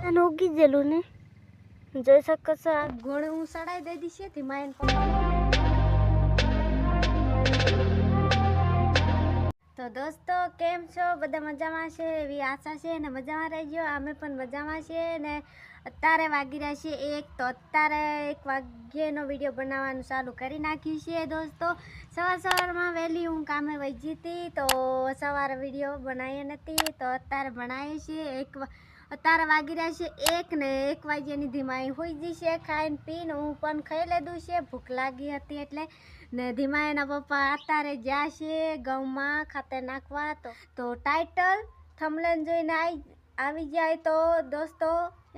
ઉગી ગયેલું ને જોઈ શકો છો. આ ગુણ હું સડાઈ દઈ દીશે ધીમા તો દોસ્તો કેમ છો? બધા મજામાં છે એવી આશા છે ને મજામાં રહેજો. અમે પણ મજામાં છીએ ને અત્યારે વાગી રહ્યા છે 1 તો અત્યારે 1 વાગ્યાનો વિડીયો બનાવવાનું ચાલુ કરી નાખ્યું છે દોસ્તો. સવારમાં વહેલી હું કામે વહી ગઈ હતી તો સવારે વિડીયો બનાવી નથી તો અત્યારે બનાવીએ છીએ. અત્યારે વાગી રહ્યા છે 1 ને 1 વાગ્યાની ધીમાઈ હોઈ જશે. ખાઈને પીને હું પણ ખાઈ લીધું છે, ભૂખ લાગી હતી એટલે ને ધીમા એના પપ્પા અત્યારે જ્યાં છે ઘઉંમાં ખાતર નાખવા. તો ટાઇટલ થંબનેલ જોઈને આવી જાય તો દોસ્તો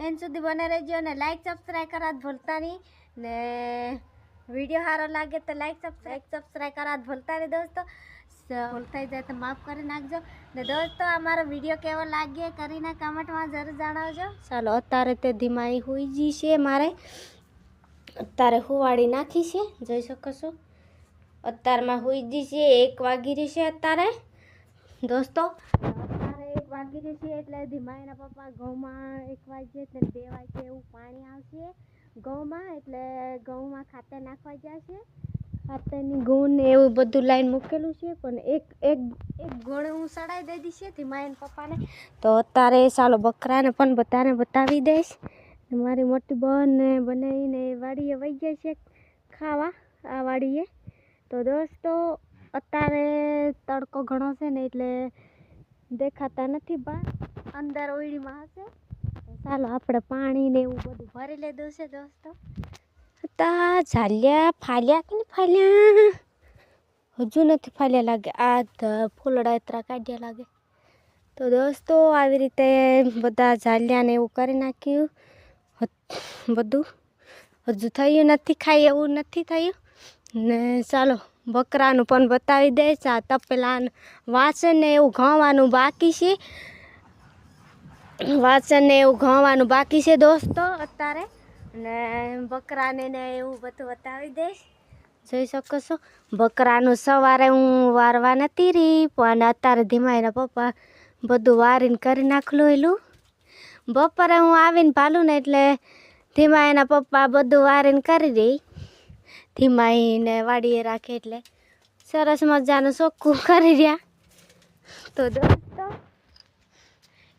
એન સુધી બને રહેજો ને લાઈક સબસ્ક્રાઈબ કરવા ભૂલતા નહીં ને વિડીયો સારો લાગે તો લાઈક સબસ્ક્રાઈબ કરવા ભૂલતા નહીં દોસ્તો. ભૂલ થઈ જાય તો માફ કરી નાખજો ને દોસ્તો. અમારો વિડીયો કેવો લાગે કરીને કમેન્ટમાં જરૂર જણાવજો. ચાલો અત્યારે તે ધીમાઈ હોઈ ગઈ છે, મારે અત્યારે હુવાડી નાખી છે જોઈ શકો છો. અત્યારમાં હોઈ ગઈ છે 1 વાગી રહી છે અત્યારે દોસ્તો. અત્યારે 1 વાગી રહી છે એટલે ધીમા એના પપ્પા ઘઉંમાં 1 વાગે એટલે 2 વાગે એવું પાણી આવશે ઘઉંમાં એટલે ઘઉંમાં ખાતર નાખવા જશે. ખાતરની ગુણ ને એવું બધું લાઈન મૂકેલું છે પણ એક ગુણ હું સડાઈ દઈ દીશે ધીમા એના પપ્પાને. તો અત્યારે ચાલો બકરાને પણ બધાને બતાવી દઈશ. મારી મોટી બહેન ને બનાવીને વાડીએ વહી જાય છે ખાવા આ વાડીએ. તો દોસ્તો અત્યારે તડકો ઘણો છે ને એટલે દેખાતા નથી બહાર, અંદર ઓયડીમાં હશે. ચાલો આપણે પાણી ને એવું બધું ભરી લીધું છે દોસ્તો. તા ઝાલ્યા ફાલ્યા કે નહીં ફાલ્યા? હજુ નથી ફાલ્યા લાગે. આ ફૂલડા એતરા કાઢ્યા લાગે. તો દોસ્તો આવી રીતે બધા ઝાલ્યા ને એવું કરી નાખ્યું બધું. હજુ થયું નથી, ખાઈ એવું નથી થયું ને. ચાલો બકરાનું પણ બતાવી દઈશ. આ તપેલા વાસણ ને એવું ઘઉંવાનું બાકી છે, વાસણ ને એવું ઘઉંવાનું બાકી છે દોસ્તો અત્યારે. ને બકરાને ને એવું બધું બતાવી દઈશ જોઈ શકો છો. બકરાનું સવારે હું વારવા નથી રહી પણ અત્યારે ધીમા એના પપ્પા બધું વારીને કરી નાખલું એલું. બપોરે હું આવીને ભાલું ને એટલે ધીમા એના પપ્પા બધું વારીને કરી દઈ. ધીમાઈને વાડીએ રાખે એટલે સરસ મજાનું ચોખ્ખું કરી રહ્યા. તો દોસ્તો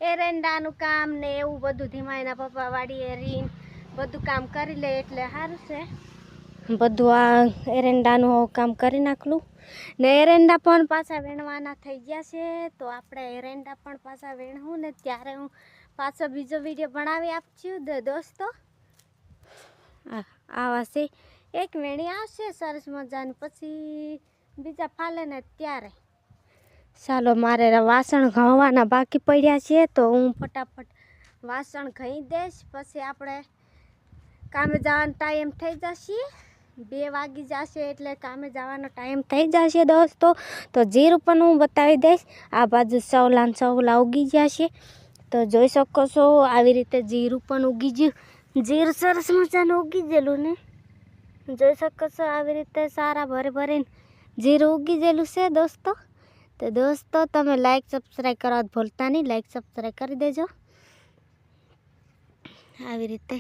એરંડાનું કામ ને એવું બધું ધીમા એના પપ્પા વાડીએ રીને બધું કામ કરી લે એટલે સારું છે. બધું આ એરંડાનું કામ કરી નાખલું ને એરંડા પણ પાછા વેણવાના થઈ ગયા છે. તો આપણે એરંડા પણ પાછા વેણવું ને ત્યારે હું પાછો બીજો વિડીયો બનાવી આપશું દોસ્તો. આવા છે એક વેણી આવશે સરસ મજાની, પછી બીજા ફાલે ને ત્યારે. ચાલો મારે વાસણ ઘઉંવાના બાકી પડ્યા છે તો હું ફટાફટ વાસણ ઘઈ દઈશ. પછી આપણે કામે જવાનો ટાઈમ થઈ જશે, 2 વાગી જશે એટલે કામે જવાનો ટાઈમ થઈ જશે દોસ્તો. તો જીરું પણ હું બતાવી દઈશ. આ બાજુ સવલા ઉગી જશે તો જોઈ શકો છો. આવી રીતે જીરું પણ ઉગી ગયું. જીરું સરસ મજાનું ઉગી ગયેલું ને જોઈ શકો છો. આવી રીતે સારા ભરીને જીરું ઉગી ગયેલું છે દોસ્તો. તો દોસ્તો તમે લાઈક સબસ્ક્રાઈબ કરવા ભૂલતા નહીં, લાઈક સબસ્ક્રાઈબ કરી દેજો. આવી રીતે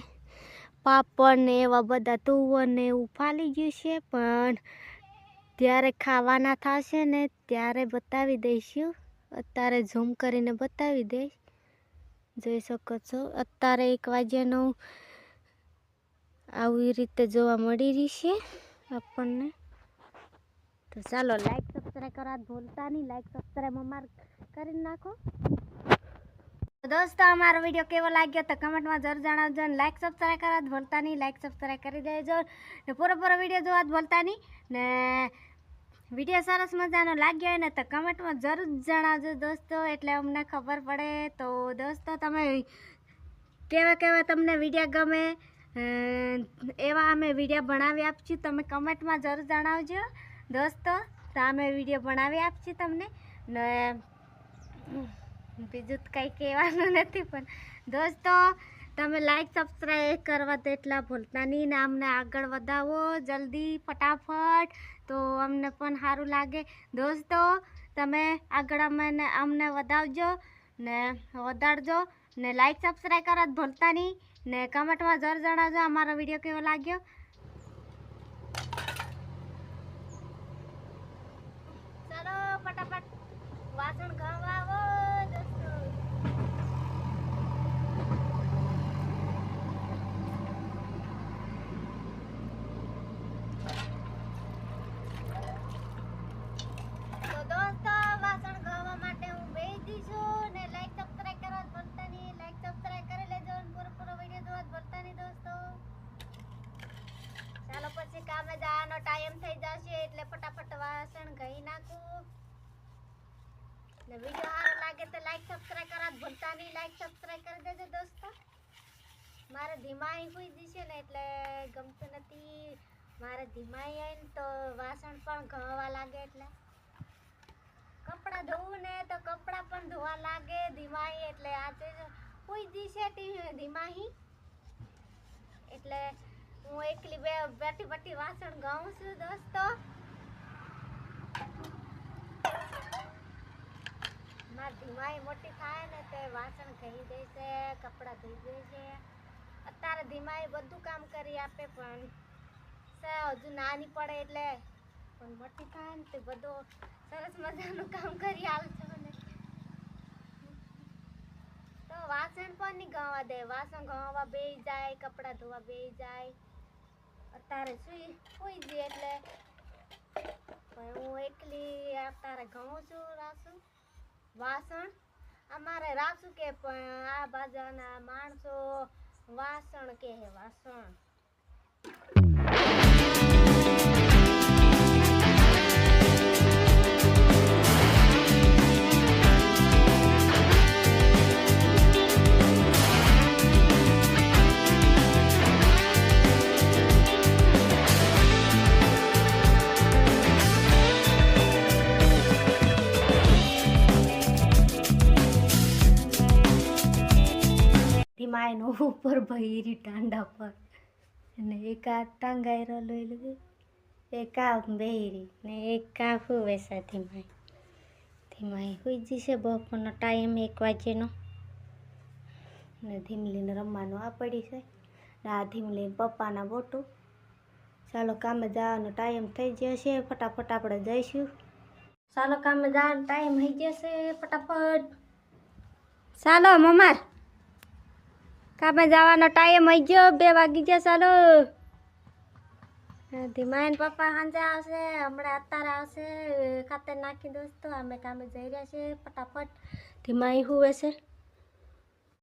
પાપડ ને એવા બધા તુવર ને એવું ફાલી ગયું છે પણ ત્યારે ખાવાના થશે ને ત્યારે બતાવી દઈશું. અત્યારે ઝૂમ કરીને બતાવી દઈશ જોઈ શકો છો. અત્યારે 1 વાગ્યાનું આવી રીતે જોવા મળી રહી છે આપણને. તો ચાલો લાઈક સબસ્ક્રાઈબ કરવા ભૂલતા નહીં, લાઈક સબસ્ક્રાઈબ અમારે કરી નાખો દોસ્તો. અમારો વિડીયો કેવો લાગ્યો તો કમેન્ટમાં જરૂર જણાવજો ને લાઈક સબસ્ક્રાઈબ કરવા ભૂલતા નહીં, લાઈક સબસ્ક્રાઈબ કરી દેજો ને પૂરો વિડીયો જોવા ભૂલતા નહીં ને વિડીયો સરસ મજાનો લાગ્યો હોય ને તો કમેન્ટમાં જરૂર જણાવજો દોસ્તો એટલે અમને ખબર પડે. તો દોસ્તો તમે કેવા તમને વિડીયો ગમે એવા અમે વિડીયો બનાવી આપશું. તમે કમેન્ટમાં જરૂર જણાવજો દોસ્તો. તો અમે વિડીયો બનાવી આપશું તમને ને બીજું કંઈ કહેવાનું નથી પણ દોસ્તો તમે લાઈક સબસ્ક્રાઈબ કરવા તો એટલા ભૂલતા નહીં ને અમને આગળ વધાવો જલ્દી ફટાફટ તો અમને પણ સારું લાગે દોસ્તો. તમે આગળ અમને વધાવજો ને વધારજો ને લાઈક સબસ્ક્રાઈબ કરવા ભૂલતા નહીં ને કમેન્ટમાં જરૂર જણાવજો અમારો વિડીયો કેવો લાગ્યો. ચાલો ફટાફટ વાસણ ઘસવા આવો દોસ્તો. તો દોસ્તો વાસણ ઘસવા માટે હું બેસી છું ને લાઈક સબસ્ક્રાઈબ કરવા ભૂલતા નહીં. લાઈક સબસ્ક્રાઈબ કરી લેજો અને પૂરો વિડીયો જોવા ભૂલતા નહીં દોસ્તો. ચાલો પછી કામે જવાનો ટાઈમ થઈ જશે એટલે ફટાફટ વાસણ ઘસી નાખું. ને વિડીયો સારો લાગે તો લાઈક સબસ્ક્રાઈબ કરવા ભૂલતા નહીં. લાઈક સબસ્ક્રાઈબ કરી દેજો દોસ્તો. મારે ધીમાઈ હોઈ જશે ને એટલે ગમતું નથી. મારે ધીમાઈ આવીને તો વાસણ પણ ઘસવા લાગે એટલે કપડાં ધોવું ને તો કપડાં પણ ધોવા લાગે ધીમાઈ એટલે આજે હોઈ જશે ધીમાઈ એટલે હું એકલી બેઠી વાસણ ઘઉં છું દોસ્તો. મારી ધીમાઈ મોટી થાય ને તે વાસણ ઘસી દેશે, કપડાં ધોઈ દેશે. અત્યારે ધીમાઈ બધું કામ કરી આપે પણ હજુ નાની પડે એટલે પણ મોટી થાય ને તે બધું સરસ મજાનું કામ કરી આવશે મને. તો વાસણ પણ નહીં ઘસવા દે. વાસણ ઘસવા બેસી જાય, કપડાં ધોવા બેસી જાય. અત્યારે સુઈ જઈએ એટલે હું એકલી અત્યારે ઘઉં છું વાસણ. અમારે રાસુ કે પણ આ બાજુના માણસો વાસણ કે વાસણ. ધીમાઈનો ઉપર ભૈરી ટાંડા પર અને એક આ ટાંગાયરો લઈ લીધું, એક આ બેરી ને એક આ હુવે છે ધીમાઈ હોઈ જશે. બપોરનો ટાઈમ 1 વાગ્યાનો ને ધીમલીને રમવાનું આ પડી છે ને આ ધીમલીને પપ્પાના બોટું. ચાલો કામે જવાનો ટાઈમ થઈ જશે, ફટાફટ આપણે જઈશું. ચાલો કામે જવાનો ટાઈમ થઈ જશે ફટાફટ. ચાલો મમ્મા કામે જવાનો ટાઈમ થઈ ગયો, 2 વાગી ગયા. ચાલો ધીમાઈન પપ્પા સાંજે આવશે, હમણાં અત્યારે આવશે ખાતર નાખી દોસ્તો. અમે કામે જઈ રહ્યા છે ફટાફટ. ધીમાઈ હુવે છે.